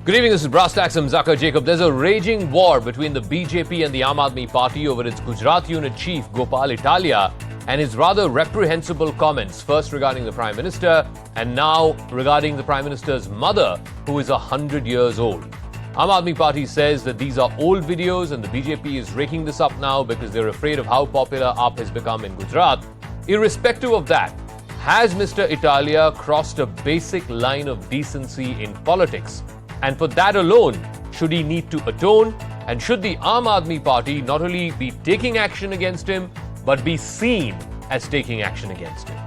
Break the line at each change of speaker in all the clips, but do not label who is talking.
Good evening, this is Brass Tax. I'm Zakir Jacob. There's a raging war between the BJP and the Aam Aadmi Party over its Gujarat unit chief, Gopal Italia, and his rather reprehensible comments, first regarding the Prime Minister and now regarding the Prime Minister's mother, who is 100 years old. Aam Aadmi Party says that these are old videos and the BJP is raking this up now because they're afraid of how popular AAP has become in Gujarat. Irrespective of that, has Mr. Italia crossed a basic line of decency in politics? And for that alone, should he need to atone? And should the Aam Aadmi Party not only be taking action against him, but be seen as taking action against him?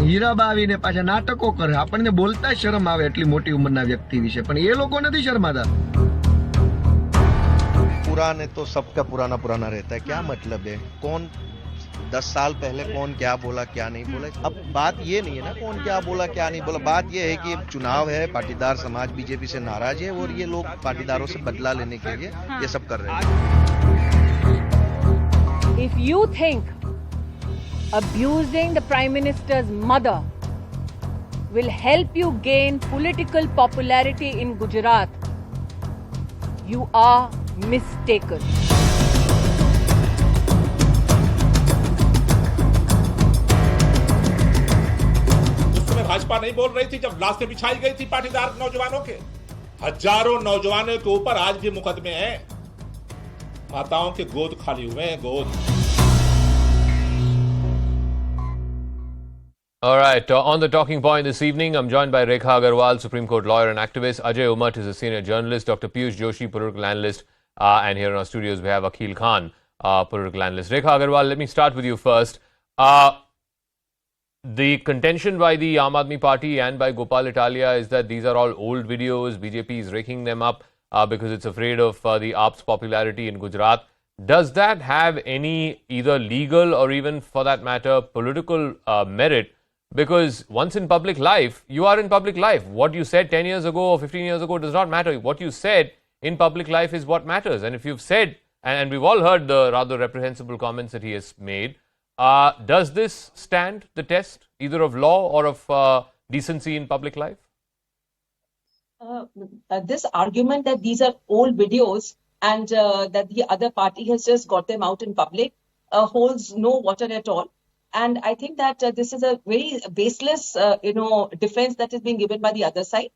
Hiraba આવીને પાછા નાટકો કરે, આપણને બોલતા શરમ આવે એટલી મોટી ઉંમરના વ્યક્તિ વિશે, પણ એ લોકો નથી શરમાતા.
पुराने तो सबका पुराना पुराना रहता है, क्या मतलब है कौन 10 साल पहले कौन क्या बोला क्या नहीं बोला. अब बात ये नहीं है ना कौन क्या बोला क्या नहीं बोला, बात ये है कि चुनाव है, पाटीदार समाज बीजेपी से नाराज है और ये लोग पाटीदारों से बदला लेने के लिए ये सब कर रहे हैं.
If you think abusing the Prime Minister's mother will help you gain political popularity in Gujarat, you are mistaken.
उस समय भाजपा नहीं बोल रही थी जब लाशें बिछाई गई थी पाटीदार नौजवानों के. हजारों नौजवानों के ऊपर आज भी मुकदमे हैं. माताओं के गोद खाली हुए हैं, गोद.
All right, on the talking point this evening, I'm joined by Rekha Agarwal, Supreme Court lawyer and activist. Ajay Umat is a senior journalist. Dr. Piyush Joshi, political analyst. And here in our studios, we have Akhil Khan, political analyst. Rekha Agarwal, let me start with you first. The contention by the Aam Aadmi Party and by Gopal Italia is that these are all old videos. BJP is raking them up because it's afraid of the AAP's popularity in Gujarat. Does that have any either legal or even, for that matter, political merit? Because once in public life, you are in public life. What you said 10 years ago or 15 years ago does not matter. What you said in public life is what matters. And if you've said, and we've all heard the rather reprehensible comments that he has made, does this stand the test either of law or of decency in public life?
This argument that these are old videos and that the other party has just got them out in public holds no water at all. And I think that this is a very baseless, defense that is being given by the other side.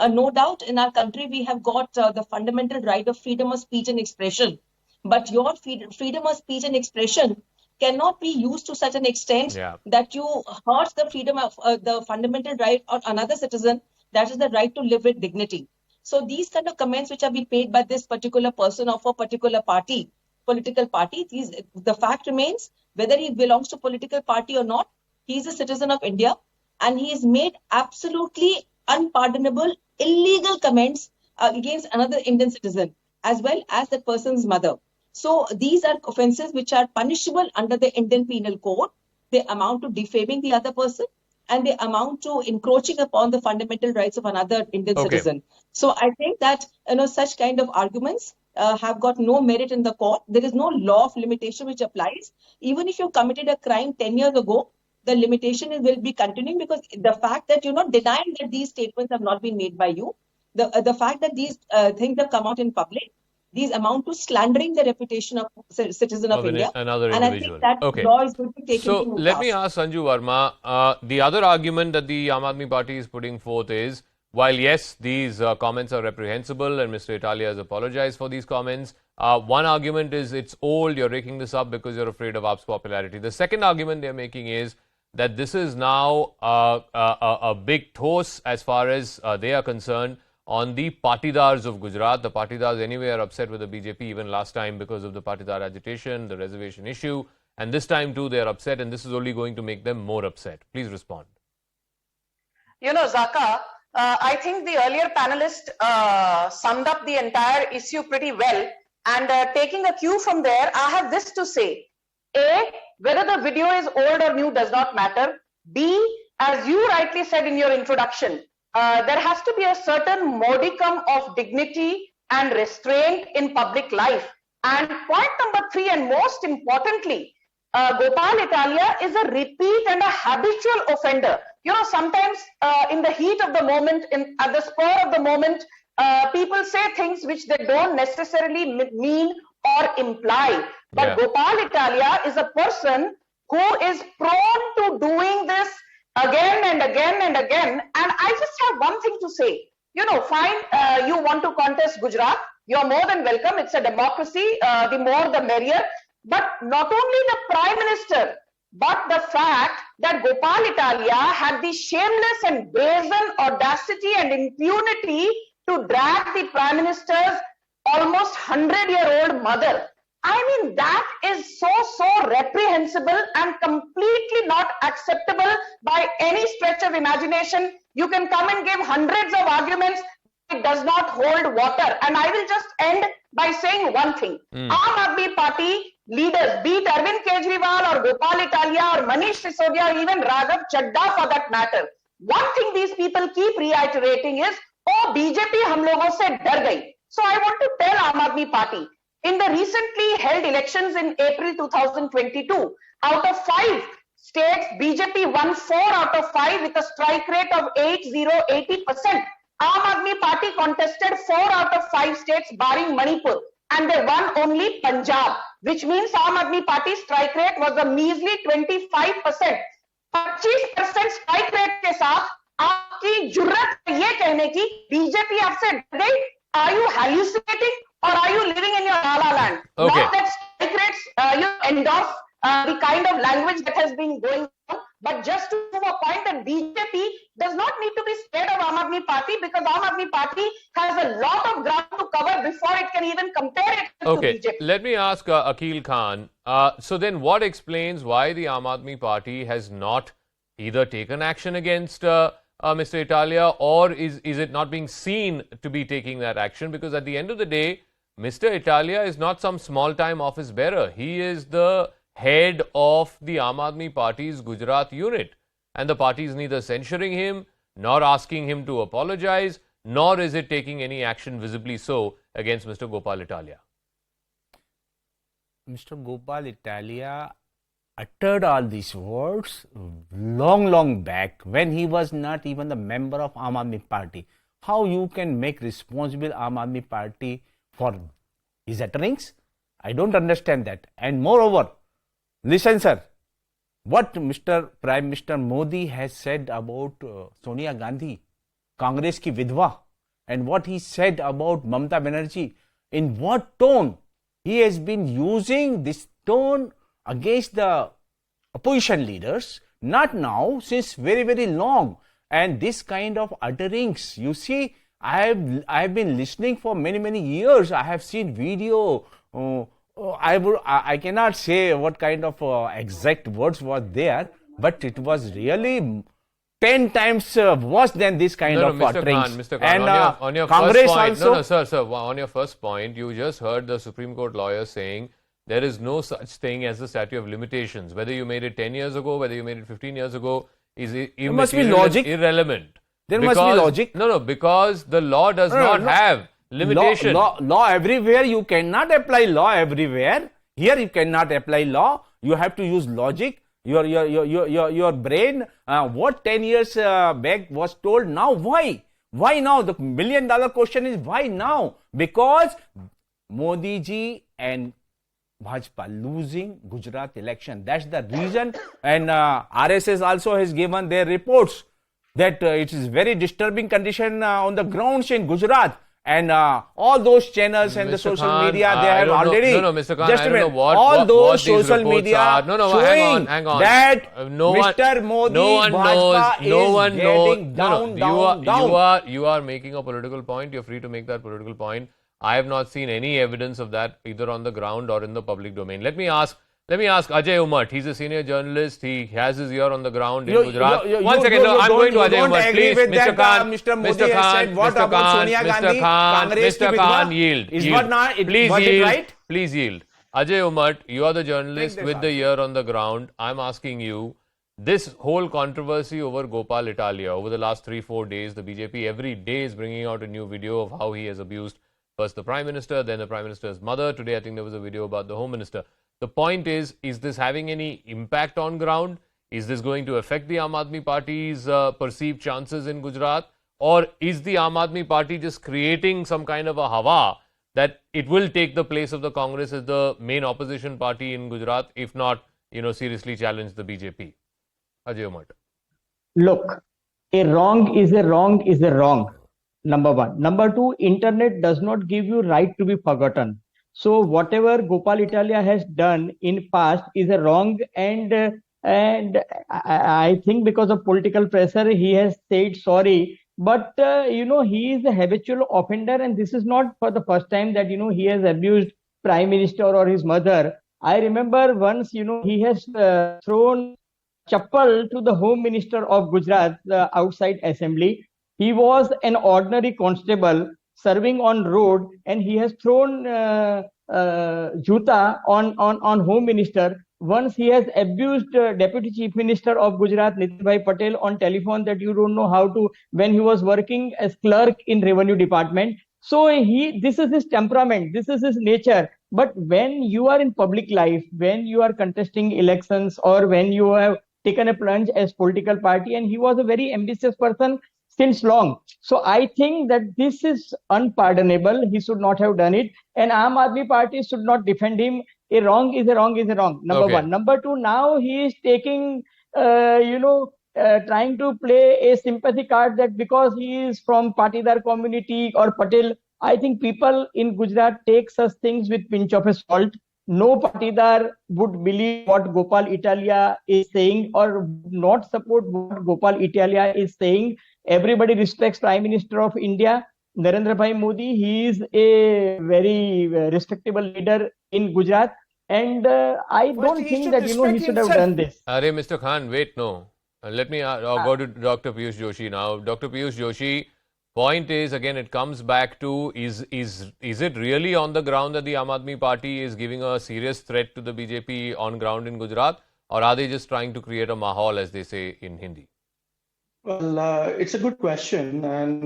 No doubt in our country, we have got the fundamental right of freedom of speech and expression. But your freedom of speech and expression cannot be used to such an extent that you hurt the freedom of the fundamental right of another citizen, that is the right to live with dignity. So these kind of comments which have been paid by this particular person of a particular party, political party, the fact remains, whether he belongs to political party or not, he is a citizen of India and he has made absolutely unpardonable, illegal comments against another Indian citizen as well as that person's mother. So these are offences which are punishable under the Indian Penal Code. They amount to defaming the other person and they amount to encroaching upon the fundamental rights of another Indian citizen. So I think that such kind of arguments have got no merit in the court. There is no law of limitation which applies. Even if you committed a crime 10 years ago, the limitation will be continuing because the fact that you're not denying that these statements have not been made by you, the fact that these things have come out in public, these amount to slandering the reputation of citizen of India.
Another
and
individual.
I think that law is going to be taken
So let me ask Sanju Verma, the other argument that the Aam Aadmi Party is putting forth is, while yes, these comments are reprehensible and Mr. Italia has apologized for these comments, one argument is it's old, you're raking this up because you're afraid of AAP's popularity. The second argument they're making is that this is now a big toss as far as they are concerned on the Patidars of Gujarat. The Patidars anyway are upset with the BJP even last time because of the Patidar agitation, the reservation issue. And this time too they are upset and this is only going to make them more upset. Please respond.
Zaka, I think the earlier panelist summed up the entire issue pretty well. And taking a cue from there, I have this to say. A, whether the video is old or new does not matter. B, as you rightly said in your introduction, there has to be a certain modicum of dignity and restraint in public life. And point number 3, and most importantly, Gopal Italia is a repeat and a habitual offender. You know, sometimes in the heat of the moment, at the spur of the moment, people say things which they don't necessarily mean or imply. But Gopal Italia is a person who is prone to doing this again and again and again. And I just have one thing to say. You know, fine, you want to contest Gujarat, you're more than welcome. It's a democracy, the more the merrier. But not only the Prime Minister, but the fact that Gopal Italia had the shameless and brazen audacity and impunity to drag the Prime Minister's almost 100-year-old mother. I mean, that is so reprehensible and completely not acceptable by any stretch of imagination. You can come and give hundreds of arguments. It does not hold water. And I will just end by saying one thing. Aam Aadmi Party leaders, be it Arvind Kejriwal or Gopal Italia or Manish Sisodia or even Raghav Chadda for that matter, one thing these people keep reiterating is, oh, BJP hum logon se dar gayi. So I want to tell Aam Aadmi Party, in the recently held elections in April 2022, out of 5 states, BJP won 4 out of 5 with a strike rate of 80%. Aam Aadmi Party contested 4 out of 5 states barring Manipur, and they won only Punjab, which means Aam Aadmi Party's strike rate was a measly 25%. 25% strike rate के साथ आपकी जुर्रत ये कहने की BJP आपसे डर गई? Are you hallucinating or are you living in your la la land?
Okay.
Not that strike rates you endorse the kind of language that has been going on, but just to prove a point that BJP does not need to be scared of Aam Aadmi Party, because Aam Aadmi Party has a lot of ground to cover before it can even compare it to BJP.
Let me ask Akil Khan. So then what explains why the Aam Aadmi Party has not either taken action against Mr. Italia, or is it not being seen to be taking that action? Because at the end of the day, Mr. Italia is not some small-time office bearer. He is the head of the Aam Aadmi Party's Gujarat unit. And the party is neither censuring him, nor asking him to apologize, nor is it taking any action visibly so against Mr. Gopal Italia.
Mr. Gopal Italia uttered all these words long back when he was not even the member of Aam Aadmi Party. How you can make responsible Aam Aadmi Party for his utterings? I don't understand that. And moreover, listen, sir, what Mr. Prime Minister Modi has said about Sonia Gandhi, Congress ki vidwa, and what he said about Mamata Banerjee, in what tone he has been using this tone against the opposition leaders, not now, since very long. And this kind of utterings, you see, I have been listening for many years. I have seen video. I cannot say what kind of exact words was there, but it was really 10 times worse than this kind of utterings.
Mr. Khan,
and
on your
Congress
first point,
also,
sir, on your first point, you just heard the Supreme Court lawyer saying there is no such thing as the statute of limitations. Whether you made it 10 years ago, whether you made it 15 years ago, is irrelevant.
There must be logic.
No, because the law does not have limitation.
Law everywhere. You cannot apply law everywhere. Here you cannot apply law. You have to use logic. Your brain. What 10 years back was told, now why? Why now? The $1 million question is why now? Because Modi ji and Bhajpa losing Gujarat election. That's the reason. And RSS also has given their reports that it is very disturbing condition on the grounds in Gujarat. And all those channels and
Mr.
the social
Khan,
media, they have already.
No, Mr. Khan,
just
I
a
don't know
minute.
what
all
what
those
these
social
reports
media
are.
showing
hang on.
that
No
Mr. Modi, Bhajpa is getting down.
You are making a political point. You're free to make that political point. I have not seen any evidence of that either on the ground or in the public domain. Let me ask Ajay Umart. He's a senior journalist. He has his ear on the ground in Gujarat. One second, I'm going to Ajay Umart. Please, Mr. Khan.
Mr. Modi has said what about Sonia Gandhi?
Mr. Khan, yield. Please yield. Ajay Umart, you are the journalist with the ear on the ground. I'm asking you, this whole controversy over Gopal Italia over the last 3-4 days, the BJP every day is bringing out a new video of how he has abused First the Prime Minister, then the Prime Minister's mother. Today I think there was a video about the Home Minister. The point is this having any impact on ground? Is this going to affect the Aam Aadmi Party's perceived chances in Gujarat? Or is the Aam Aadmi Party just creating some kind of a hawa that it will take the place of the Congress as the main opposition party in Gujarat, if not, seriously challenge the BJP? Ajay Umat.
Look, a wrong is a wrong is a wrong. Number one. Number two, internet does not give you right to be forgotten. So whatever Gopal Italia has done in past is a wrong, and I think because of political pressure he has said sorry. But he is a habitual offender, and this is not for the first time that he has abused Prime Minister or his mother. I remember once he has thrown chappal to the Home Minister of Gujarat outside Assembly. He was an ordinary constable serving on road, and he has thrown juta on Home Minister. Once he has abused Deputy Chief Minister of Gujarat, Nitin Patel, on telephone that you don't know how to, when he was working as clerk in Revenue Department. So this is his temperament, this is his nature. But when you are in public life, when you are contesting elections, or when you have taken a plunge as political party, and he was a very ambitious person since long. So I think that this is unpardonable. He should not have done it. And Aam Aadmi Party should not defend him. A wrong is a wrong is a wrong. Number one. Number two, now he is taking, trying to play a sympathy card that because he is from Patidar community or Patel. I think people in Gujarat take such things with pinch of a salt. No Patidar would believe what Gopal Italia is saying or would not support what Gopal Italia is saying. Everybody respects Prime Minister of India, Narendra Bhai Modi. He is a very respectable leader in Gujarat, and I don't think that he should have done this.
Arey, Mr. Khan, wait, no. Let me go to Dr. Piyush Joshi now. Dr. Piyush Joshi, point is, again, it comes back to is it really on the ground that the Aam Aadmi Party is giving a serious threat to the BJP on ground in Gujarat, or are they just trying to create a mahal, as they say in Hindi?
Well, it's a good question, and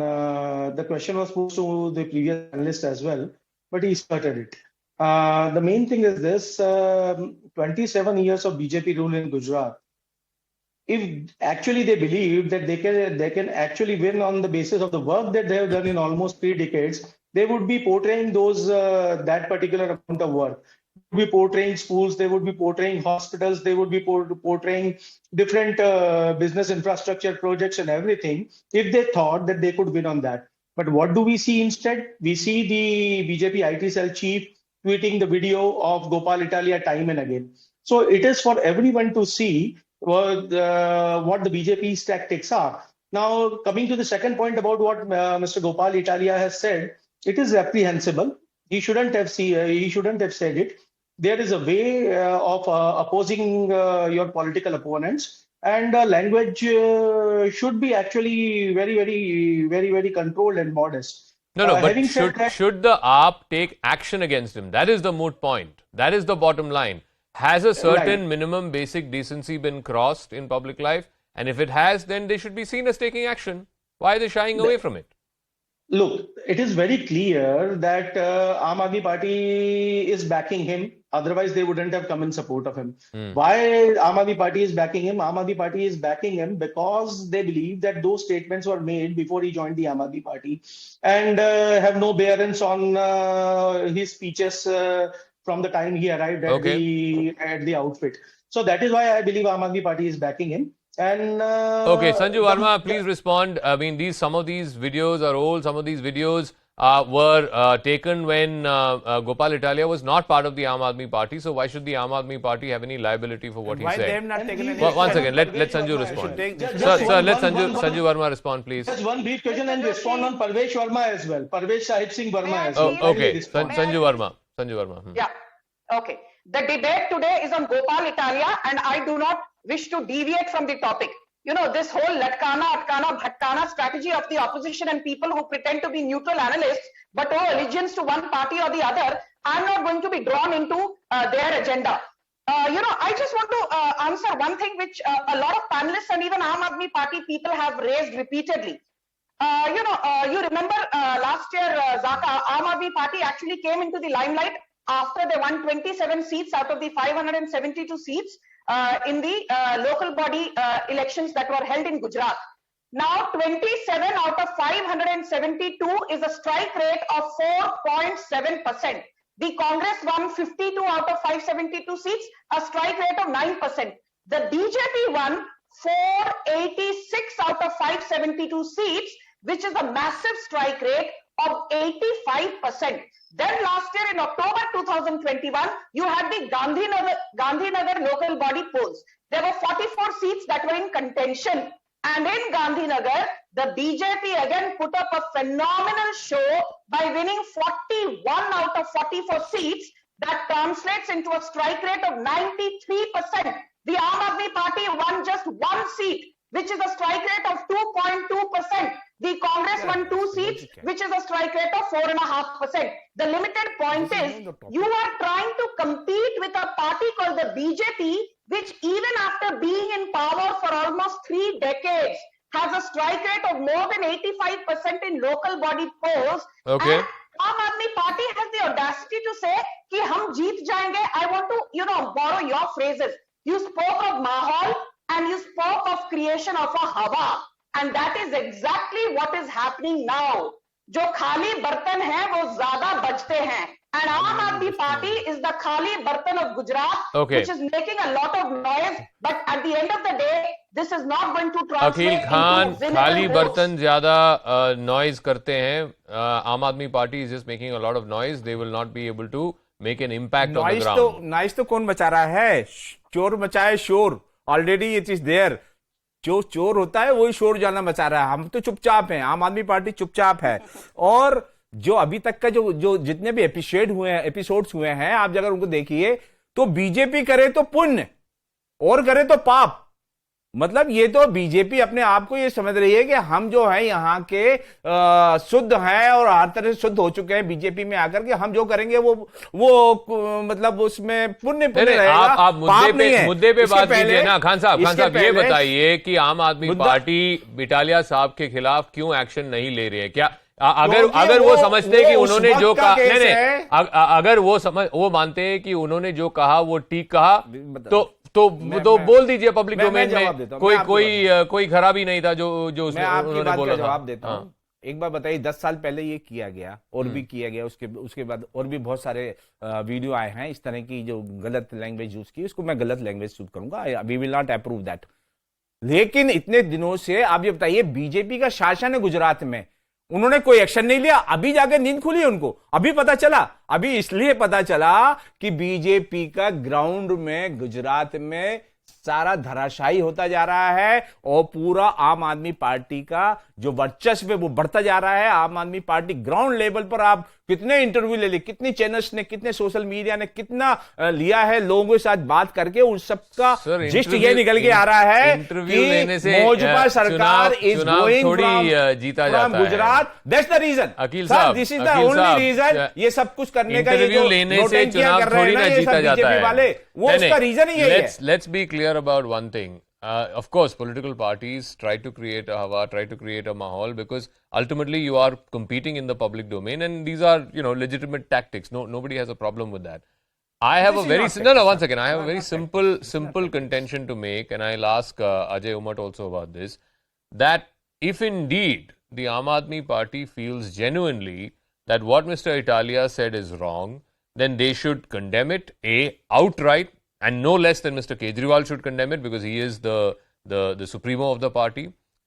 the question was posed to the previous analyst as well, but he skirted it. The main thing is this: 27 years of BJP rule in Gujarat. If actually they believe that they can actually win on the basis of the work that they have done in almost 3 decades, they would be portraying that particular amount of work. They would be portraying schools, they would be portraying hospitals, they would be portraying different business infrastructure projects and everything, if they thought that they could win on that. But what do we see instead? We see the BJP IT cell chief tweeting the video of Gopal Italia time and again. So it is for everyone to see what the BJP's tactics are. Now, coming to the second point about what Mr. Gopal Italia has said, it is reprehensible. He shouldn't have said it. There is a way of opposing your political opponents, and language should be actually very, very, very, very controlled and modest.
But should the AAP take action against him? That is the moot point. That is the bottom line. Has a certain minimum basic decency been crossed in public life? And if it has, then they should be seen as taking action. Why are they shying away from it?
Look, it is very clear that Aam Aadmi Party is backing him. Otherwise, they wouldn't have come in support of him. Why Aam Aadmi Party is backing him? Aam Aadmi Party is backing him because they believe that those statements were made before he joined the Aam Aadmi Party and have no bearance on his speeches from the time he arrived at the outfit. So that is why I believe Aam Aadmi Party is backing him. And
Sanju Verma, please respond. I mean, some of these videos are old. Some of these videos were taken when Gopal Italia was not part of the Aam Aadmi Party. So why should the Aam Aadmi Party have any liability for what he said?
Why they have not taken any
One second, let Sanju respond. Sir, let Sanju Verma respond, please.
Just one brief question and respond on Parvesh Verma as well. Parvesh Sahib Singh Verma as well.
Okay, Sanju Verma.
Yeah, okay. The debate today is on Gopal Italia, and I do not wish to deviate from the topic. You know, this whole latkana, atkana, bhatkana strategy of the opposition and people who pretend to be neutral analysts but owe allegiance to one party or the other, I'm not going to be drawn into their agenda. I just want to answer one thing which a lot of panelists and even Aam Aadmi Party people have raised repeatedly. You remember last year, Zaka, Aam Aadmi Party actually came into the limelight after they won 27 seats out of the 572 seats in the local body elections that were held in Gujarat. Now, 27 out of 572 is a strike rate of 4.7%. The Congress won 52 out of 572 seats, a strike rate of 9%. The BJP won 486 out of 572 seats, which is a massive strike rate of 85%. Then last year in October 2021, you had the Gandhinagar local body polls. There were 44 seats that were in contention. And in Gandhinagar, the BJP again put up a phenomenal show by winning 41 out of 44 seats. That translates into a strike rate of 93%. The Aam Aadmi Party won just one seat, which is a strike rate of 2.2%. The Congress won 2 seats, which is a strike rate of 4.5%. The limited point is, you are trying to compete with a party called the BJP, which even after being in power for almost 3 decades, has a strike rate of more than 85% in local body polls.
Okay.
And Aam Aadmi Party has the audacity to say, कि हम जीत जाएंगे. I want to, borrow your phrases. You spoke of mahal and you spoke of creation of a hawa. And that is exactly what is happening now. जो खाली बर्तन हैं वो ज़्यादा बजते हैं. And Aam Aadmi Party is the khali bartan of Gujarat, which is making a lot of noise. But at the end of the day, this is not going to translate
Aqeel Khan
into winnable
खाली
votes.
बर्तन ज्यादा noise करते हैं. Aam Aadmi Party is just making a lot of noise. They will not be able to make an impact on the ground.
Noise तो कौन मचा रहा है? चोर मचाए शोर. Already it is there. जो चोर होता है वही शोर जाना मचा रहा है. हम तो चुपचाप हैं. आम आदमी पार्टी चुपचाप है. और जो अभी तक का जो जितने भी एपिसोड्स हुए हैं, आप अगर उनको देखिए तो बीजेपी करे तो पुण्य और करे तो पाप. मतलब ये तो बीजेपी अपने आप को ये समझ रही है कि हम जो है यहाँ के शुद्ध हैं और हर तरह से शुद्ध हो चुके हैं बीजेपी में आकर के. हम जो करेंगे वो मतलब उसमें पुण्य रहेगा.
आप मुद्दे पे बात कीजिए ना. खान साहब ये बताइए कि आम आदमी पार्टी इटालिया साहब के खिलाफ क्यों एक्शन नहीं ले रही है? क्या अगर वो समझते हैं कि उन्होंने जो कहा, नहीं, अगर वो मानते हैं कि उन्होंने जो कहा वो ठीक कहा, तो बोल दीजिए पब्लिक डोमेन में. कोई खराबी नहीं था जो उन्होंने बोला.
जवाब देता हूं. एक बार बताइए, 10 साल पहले ये किया गया और भी किया गया. उसके बाद और भी बहुत सारे वीडियो आए हैं इस तरह की जो गलत लैंग्वेज यूज की. उसको मैं गलत लैंग्वेज यूज करूंगा. We will not approve that. लेकिन इतने दिनों से आप ये बताइए, बीजेपी का शासन है गुजरात में, उन्होंने कोई एक्शन नहीं लिया. अभी जाकर नींद खुली उनको. अभी पता चला. अभी इसलिए पता चला कि बीजेपी का ग्राउंड में गुजरात में सारा धराशायी होता जा रहा है और पूरा आम आदमी पार्टी का जो वर्चस्व है वो बढ़ता जा रहा है. आम आदमी पार्टी ग्राउंड लेवल पर आप कितने इंटरव्यू ले ली, कितनी चैनल्स ने, कितने सोशल मीडिया ने कितना लिया है लोगों के साथ बात करके, उन सबका जिस्ट ये निकल के आ रहा है कि मौजूदा सरकार is going from Gujarat. That's the reason.
Akeel साहब,
this is the only reason. ये सब कुछ करने का
इंटरव्यू लेने से चुनाव थोड़ी ना जीता जाता है
वाले, वो उसका रीजन ही है.
Let's be clear about one thing. Of course, political parties try to create a hawa, try to create a mahal, because ultimately you are competing in the public domain, and these are, legitimate tactics. Nobody has a problem with that. I have a very one second. I have a very simple contention to make, and I'll ask Ajay Umat also about this. That if indeed the Aam Aadmi Party feels genuinely that what Mr. Italia said is wrong, then they should condemn it outright. And no less than Mr. Kejriwal should condemn it, because he is the supremo of the party.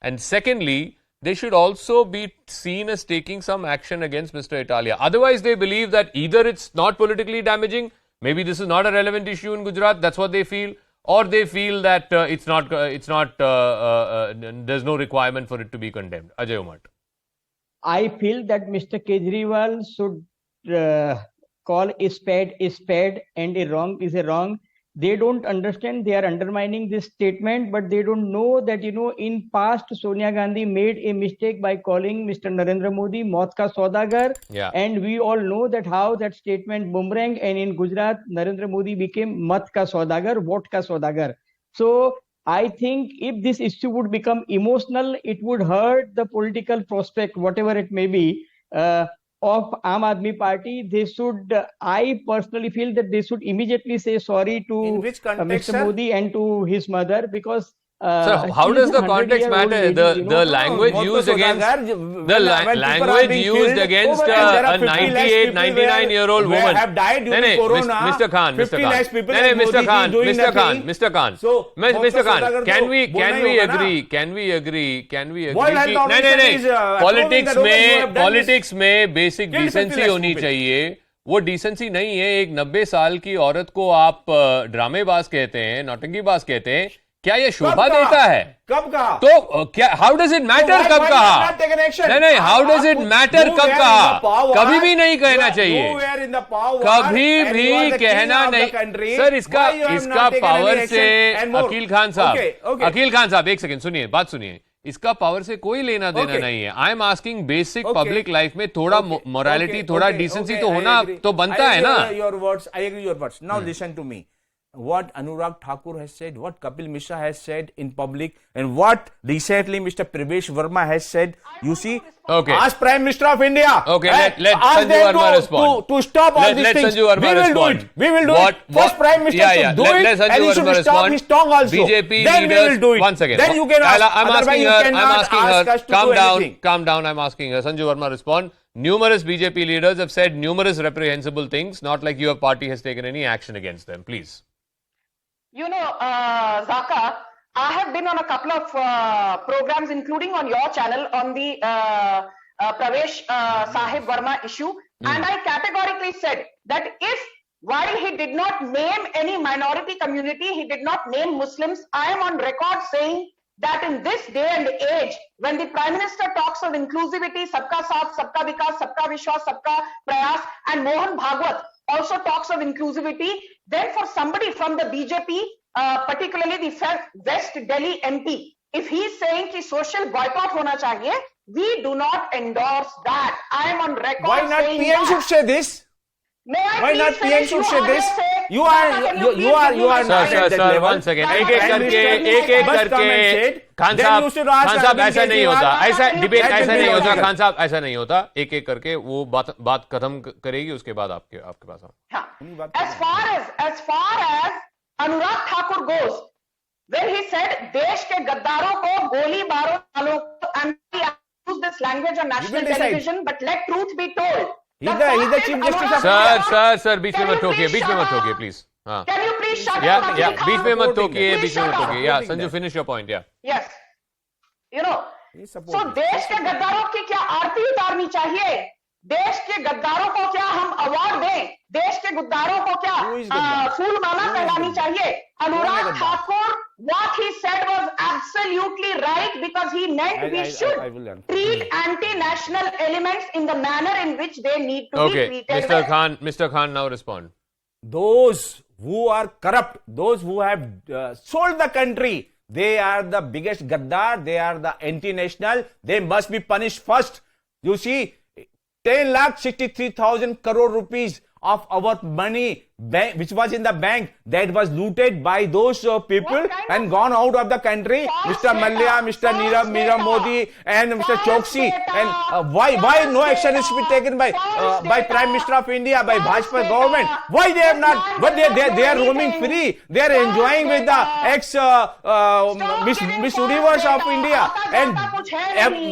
And secondly, they should also be seen as taking some action against Mr. Italia. Otherwise, they believe that either it's not politically damaging, maybe this is not a relevant issue in Gujarat, that's what they feel, or they feel that there's no requirement for it to be condemned. Ajay Umat.
I feel that Mr. Kejriwal should call a spade and a wrong is a wrong. They don't understand. They are undermining this statement, but they don't know that, in past Sonia Gandhi made a mistake by calling Mr. Narendra Modi Maut ka Saudagar.
Yeah.
And we all know that how that statement boomerang, and in Gujarat, Narendra Modi became Mat ka Saudagar, Vote ka Saudagar. So I think if this issue would become emotional, it would hurt the political prospect, whatever it may be, of Aam Aadmi Party. They should, I personally feel that they should immediately say sorry
In
to
which context,
Mr.
sir?
Modi and to his mother, because
Sir, how
she
does
is
the
a
context
100-year-old
matter?
lady, you
The
know.
language used against a 98, 99-year-old woman.
have died during
नहीं,
corona.
Mr. Khan,
50
Mr.
lakhs
Khan.
people
नहीं,
and
Mr.
Modi
Khan,
ji doing
Mr. Khan,
nothing.
Mr. Khan.
So,
Mr. Khan,
Saudagar
can
को
we
बोलना ही होगा ना?
can we agree
World Health
कि
Organization
नहीं
is, approving the Roman who have done
politics में basic
Kill 50
decency
lakhs
होनी
people.
चाहिए. वो डिसेंसी नहीं है. एक 90 साल की औरत को आप ड्रामेबाज कहते हैं, नौटंकीबाज कहते हैं. क्या ये शोभा देता है?
कब कहा?
तो क्या हाउ डज इट मैटर कब कहा? नहीं, हाउ डज इट मैटर कब कहा? कभी भी नहीं कहना चाहिए. कभी भी कहना नहीं. सर, इसका पावर से अकील खान साहब एक सेकंड सुनिए, बात सुनिए. इसका पावर से कोई लेना देना नहीं है. I am asking basic public life में थोड़ा मोरालिटी, थोड़ा डिसेंसी तो होना तो बनता है ना.
Your words, I agree your words. Now listen to me. What Anurag Thakur has said, what Kapil Mishra has said in public, and what recently Mr. Pravesh Verma has said. You see, ask Prime Minister of India.
Okay, let
ask
Sanju
them
Verma respond.
To stop all these
let
things.
Sanju Verma
We will
respond.
do it. We will do it. First Prime Minister should do it,
Let Sanju
and he
Verma
should stop
respond.
his tongue also.
BJP
then
leaders,
we will do it.
one second.
Then you can ask.
I'm
Otherwise you cannot ask us to
calm
do
down,
anything.
calm down. I'm asking her. Sanju Verma respond. Numerous BJP leaders have said numerous reprehensible things, not like your party has taken any action against them. Please.
You know, Zaka, I have been on a couple of programs, including on your channel, on the Pravesh Sahib Verma issue. And I categorically said that if, while he did not name any minority community, he did not name Muslims, I am on record saying that in this day and age, when the Prime Minister talks of inclusivity, Sabka Saath, Sabka Vikas, Sabka Vishwas, Sabka Prayas, and Mohan Bhagwat also talks of inclusivity, then for somebody from the BJP, particularly the West Delhi MP, if he is saying that social boycott hona chahiye, we do not endorse that. I am on record.
Why not
saying
PM
that.
should say this? Why not PM should say this? You are not at that level.
One second. एक करके खान साहब ऐसा नहीं होता. ऐसा debate ऐसा नहीं होता. खान साहब ऐसा नहीं होता. एक एक करके वो बात खत्म करेगी, उसके बाद आपके पास.
As far as Anurag Thakur goes, when he said देश के गद्दारों को गोली मारो वालों को, and I use this language on national television, but let truth be told.
He's the Chief Justice of
sir बीच में मत टोकिए, प्लीज. हाँ.
Can you please shut
या
up?
बीच में मत टोकिए. या Sanju, finish your point.
Yes. You know, so देश के गद्दारों की क्या आरती उतारनी चाहिए? देश के गद्दारों को क्या हम अवार्ड दें? देश के गद्दारों को क्या फूल माला पहनानी चाहिए? Anurag Thakur, what he said was absolutely right, because he meant we should treat anti-national elements in the manner in which they need to be treated.
Mr. Khan, now respond.
Those who are corrupt, those who have sold the country, they are the biggest gaddar, they are the anti-national, they must be punished first. You see, 10,63,000 crore rupees of our money which was in the bank, that was looted by those people and gone out of the country. Mr. Malya, Mr. Nirav Modi and Mr. Choksi. And why no action is to be taken by Prime Minister of India, by Bhajpa government? Why they have not? But they are roaming free. They are enjoying with the ex Miss Universe of India. And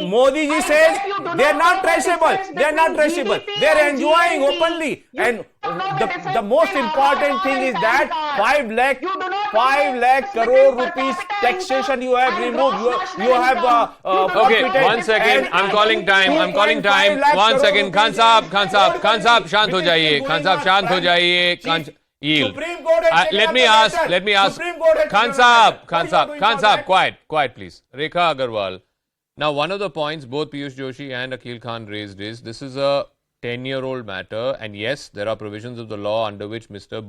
Modi ji says they are not traceable. They are not traceable. They are enjoying openly. And the most important thing is that 5 lakh crore rupees taxation you have removed. You have
okay, 1 second. I'm calling time. 1 second. Khan Saab, शांत हो जाइए. Yield. Let me ask. Khan Saab, quiet, please. Rekha Agarwal. Now, one of the points both Piyush Joshi and Akhil Khan raised is this is a 10-year-old matter, and yes, there are provisions of the law under which Mr.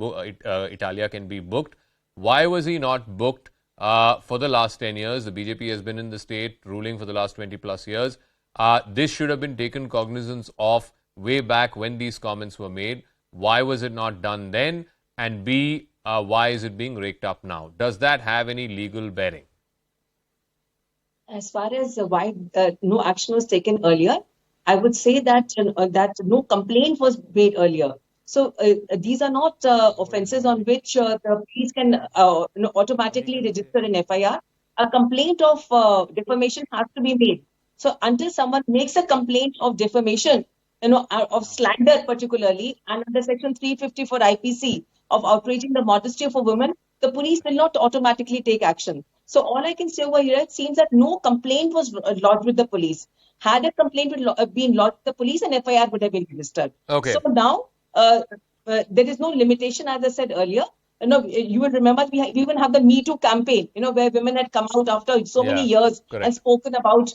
Italia can be booked. Why was he not booked for the last 10 years? The BJP has been in the state ruling for the last 20 plus years. This should have been taken cognizance of way back when these comments were made. Why was it not done then? And B, why is it being raked up now? Does that have any legal bearing?
As far as why no action was taken earlier, I would say that that no complaint was made earlier. So these are not offences on which the police can automatically register an FIR. A complaint of defamation has to be made. So until someone makes a complaint of defamation, of slander particularly, and under Section 354 IPC of outraging the modesty of a woman, the police will not automatically take action. So all I can say over here, it seems that no complaint was lodged with the police. Had a complaint been lodged with the police, an FIR would have been registered.
Okay.
So now there is no limitation, as I said earlier. You will remember we even have the Me Too campaign, where women had come out after so many years and spoken about,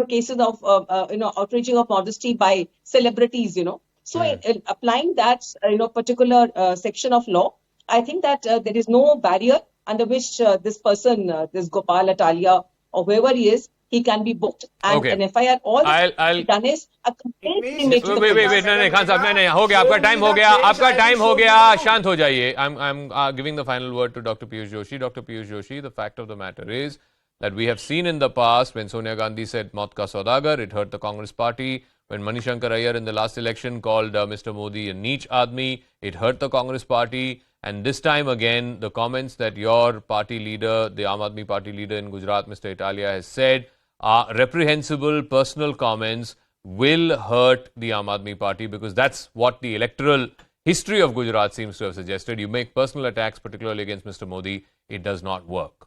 cases of, outraging of modesty by celebrities, So applying that, particular section of law, I think that there is no barrier under which this person, this Gopal Italia or whoever he is, he can be booked and an FIR. All I'll done is a complaint being made to the police.
Wait, no, Khan Sahab, no, हो गया, आपका time हो गया, शांत हो जाइए. I'm giving the final word to Dr. Piyush Joshi. Dr. Piyush Joshi, the fact of the matter is that we have seen in the past when Sonia Gandhi said "Maut ka Saudagar," it hurt the Congress party. When Manishankar Ayyar in the last election called Mr. Modi a neech aadmi, it hurt the Congress party. And this time again, the comments that your party leader, the Aam Aadmi party leader in Gujarat, Mr. Italia, has said are reprehensible personal comments will hurt the Aam Aadmi party, because that's what the electoral history of Gujarat seems to have suggested. You make personal attacks, particularly against Mr. Modi, it does not work.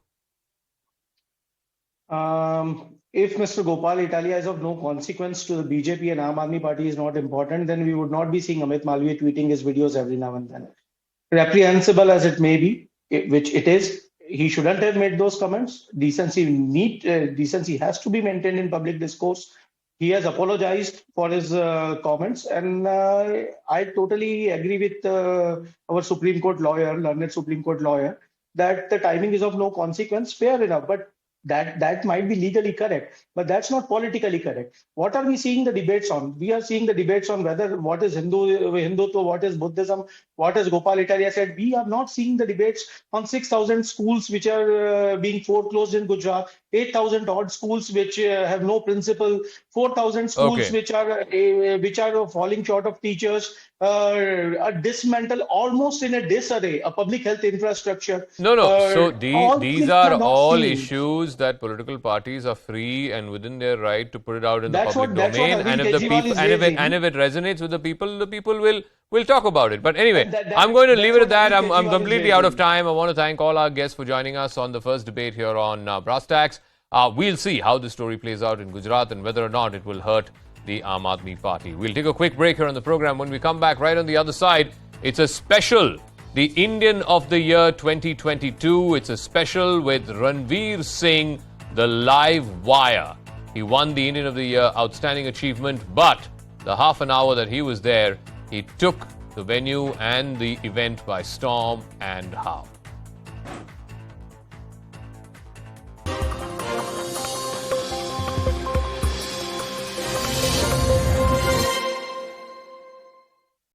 If Mr. Gopal Italia is of no consequence to the BJP and Aam Aadmi party is not important, then we would not be seeing Amit Malviya tweeting his videos every now and then. Reprehensible as it may be, which it is, he shouldn't have made those comments. Decency has to be maintained in public discourse. He has apologized for his comments, and I totally agree with our Supreme Court lawyer, learned Supreme Court lawyer, that the timing is of no consequence. Fair enough, but that might be legally correct, but that's not politically correct. What are we seeing the debates on? We are seeing the debates on whether what is Hindutva, what is Buddhism, what has Gopal Italia said. We are not seeing the debates on 6,000 schools which are being foreclosed in Gujarat, 8,000 odd schools which have no principal, 4,000 schools which are falling short of teachers, dismantle almost in a disarray a public health infrastructure.
No. So these are all issues that political parties are free and within their right to put it out in the public domain. And if it resonates with the people will talk about it. But anyway, I'm going to leave it at that. I'm completely out of time. I want to thank all our guests for joining us on the first debate here on Brass Tacks. We'll see how this story plays out in Gujarat and whether or not it will hurt the Aam Aadmi party. We'll take a quick break here on the program. When we come back, right on the other side, it's a special, the Indian of the Year 2022. It's a special with Ranveer Singh, the live wire. He won the Indian of the Year Outstanding Achievement, but the half an hour that he was there, he took the venue and the event by storm. And how?